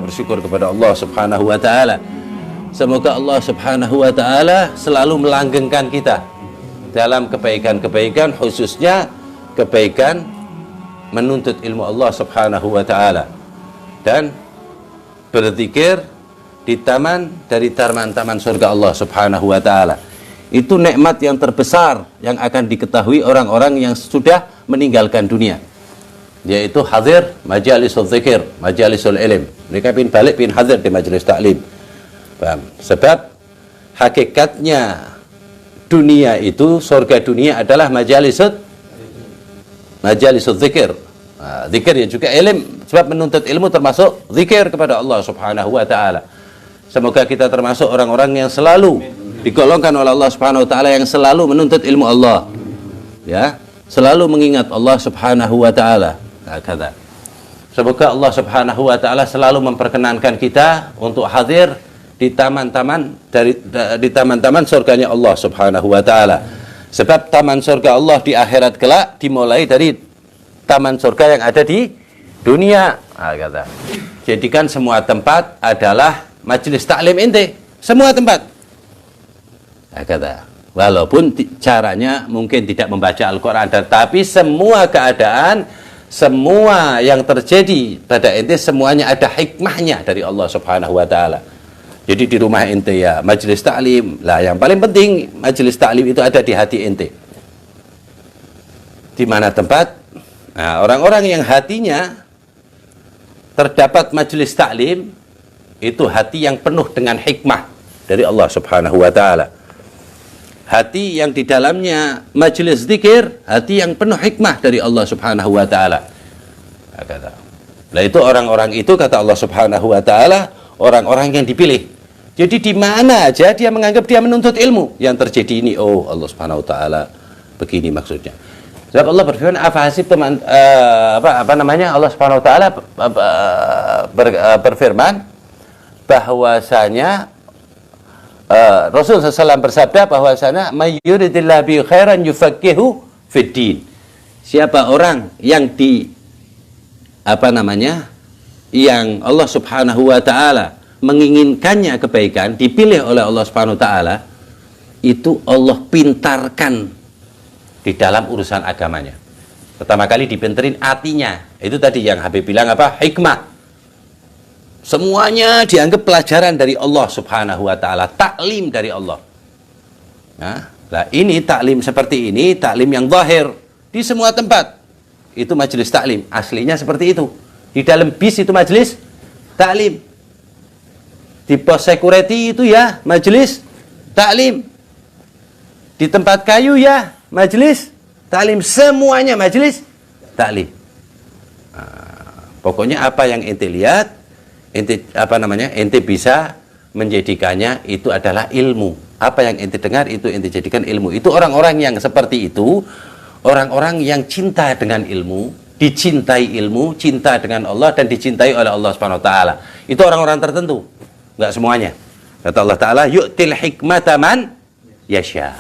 bersyukur kepada Allah Subhanahu wa taala. Semoga Allah Subhanahu wa taala selalu melanggengkan kita dalam kebaikan-kebaikan, khususnya kebaikan menuntut ilmu Allah Subhanahu wa taala dan berzikir di taman dari taman-taman surga Allah Subhanahu wa taala. Itu nikmat yang terbesar yang akan diketahui orang-orang yang sudah meninggalkan dunia, yaitu hadir majalisul zikir, majalisul ilm. Mereka pin balik pin hadir di majelis taklim. Paham? Sebab hakikatnya dunia itu, surga dunia adalah majalisul zikir. Zikir ya juga ilm, sebab menuntut ilmu termasuk zikir kepada Allah Subhanahu wa taala. Semoga kita termasuk orang-orang yang selalu digolongkan oleh Allah Subhanahu wa taala, yang selalu menuntut ilmu Allah, ya, selalu mengingat Allah Subhanahu wa taala. Kata. Semoga Allah Subhanahu wa taala selalu memperkenankan kita untuk hadir di taman-taman di taman-taman surganya Allah Subhanahu wa taala. Sebab taman surga Allah di akhirat kelak dimulai dari taman surga yang ada di dunia. Kata. Jadikan semua tempat adalah majelis taklim ente, semua tempat. Kata. Walaupun caranya mungkin tidak membaca Al-Quran, tapi semua keadaan, semua yang terjadi pada ente semuanya ada hikmahnya dari Allah Subhanahu wa taala. Jadi di rumah ente ya majelis taklim lah, yang paling penting majelis taklim itu ada di hati ente. Di mana tempat? Nah, orang-orang yang hatinya terdapat majelis taklim, itu hati yang penuh dengan hikmah dari Allah Subhanahu wa taala. Hati yang di dalamnya majelis zikir, hati yang penuh hikmah dari Allah Subhanahu wa taala. Nah, itu orang-orang itu kata Allah Subhanahu wa taala, orang-orang yang dipilih. Jadi di mana aja dia menganggap dia menuntut ilmu, yang terjadi ini, oh Allah Subhanahu wa taala begini maksudnya. Sebab Allah berfirman, afahasib teman apa namanya? Allah Subhanahu wa taala berfirman bahwasanya Rasul SAW bersabda bahwasanya mayyuridillahu bi khairan yufaqihu fid din. Siapa orang yang yang Allah Subhanahu wa taala menginginkannya kebaikan, dipilih oleh Allah Subhanahu wa taala, itu Allah pintarkan di dalam urusan agamanya. Pertama kali dipinterin hatinya. Itu tadi yang Habib bilang apa? Hikmah. Semuanya dianggap pelajaran dari Allah Subhanahu wa taala, taklim dari Allah. Nah, ini taklim seperti ini, taklim yang zahir di semua tempat. Itu majelis taklim, aslinya seperti itu. Di dalam bis itu majelis taklim. Di pos security itu ya majelis taklim. Di tempat kayu ya majelis taklim, semuanya majelis taklim. Pokoknya apa yang ente lihat, ente bisa menjadikannya itu adalah ilmu. Apa yang ente dengar itu ente jadikan ilmu. Itu orang-orang yang seperti itu, orang-orang yang cinta dengan ilmu, dicintai ilmu, cinta dengan Allah dan dicintai oleh Allah Subhanahu wa taala. Itu orang-orang tertentu, enggak semuanya. Kata Allah taala, yu'til hikmata man yasha.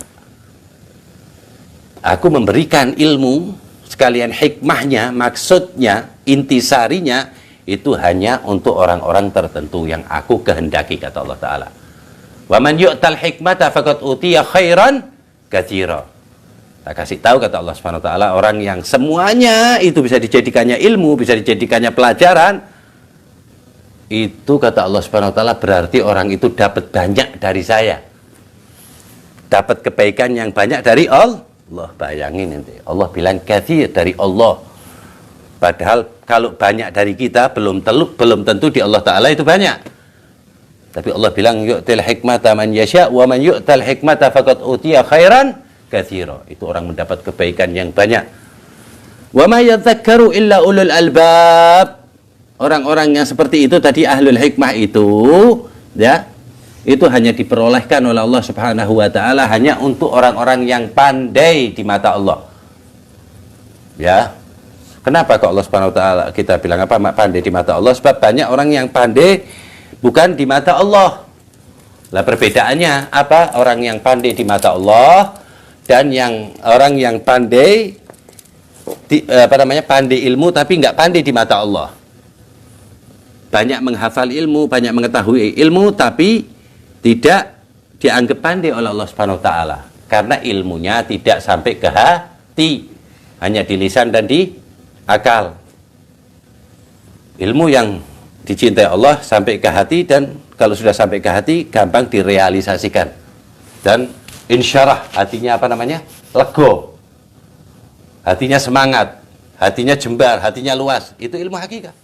Aku memberikan ilmu sekalian hikmahnya, maksudnya intisarinya itu hanya untuk orang-orang tertentu yang aku kehendaki, kata Allah taala. Wa man yu'tal hikmata faqad utiya khairan katsira. Tak kasih tahu kata Allah Subhanahu wa taala, orang yang semuanya itu bisa dijadikannya ilmu, bisa dijadikannya pelajaran, itu kata Allah Subhanahu wa taala berarti orang itu dapat banyak dari saya. Dapat kebaikan yang banyak dari Allah. Bayangin nanti. Allah bilang katsir dari Allah. Padahal kalau banyak dari kita belum tentu di Allah taala itu banyak. Tapi Allah bilang yu'til hikmata man yasha wa man yu'tal hikmata faqad utiya khairan katsira. Itu orang mendapat kebaikan yang banyak. Wa ma yadhakkaru illa ulul albab. Orang-orang yang seperti itu tadi ahlul hikmah itu, ya, itu hanya diperolehkan oleh Allah Subhanahu wa taala hanya untuk orang-orang yang pandai di mata Allah. Ya. Kenapa kok Allah Subhanahu wa taala kita bilang apa pandai di mata Allah? Sebab banyak orang yang pandai bukan di mata Allah. Lah perbedaannya apa? Orang yang pandai di mata Allah dan orang yang pandai pandai ilmu tapi nggak pandai di mata Allah. banyak menghafal ilmu, banyak mengetahui ilmu, tapi tidak dianggap pandai oleh Allah Subhanahu wa taala karena ilmunya tidak sampai ke hati, hanya di lisan dan di akal. Ilmu yang dicintai Allah sampai ke hati, dan kalau sudah sampai ke hati gampang direalisasikan, dan insyarah, hatinya apa namanya, lego, hatinya semangat, hatinya jembar, hatinya luas. Itu ilmu hakikat.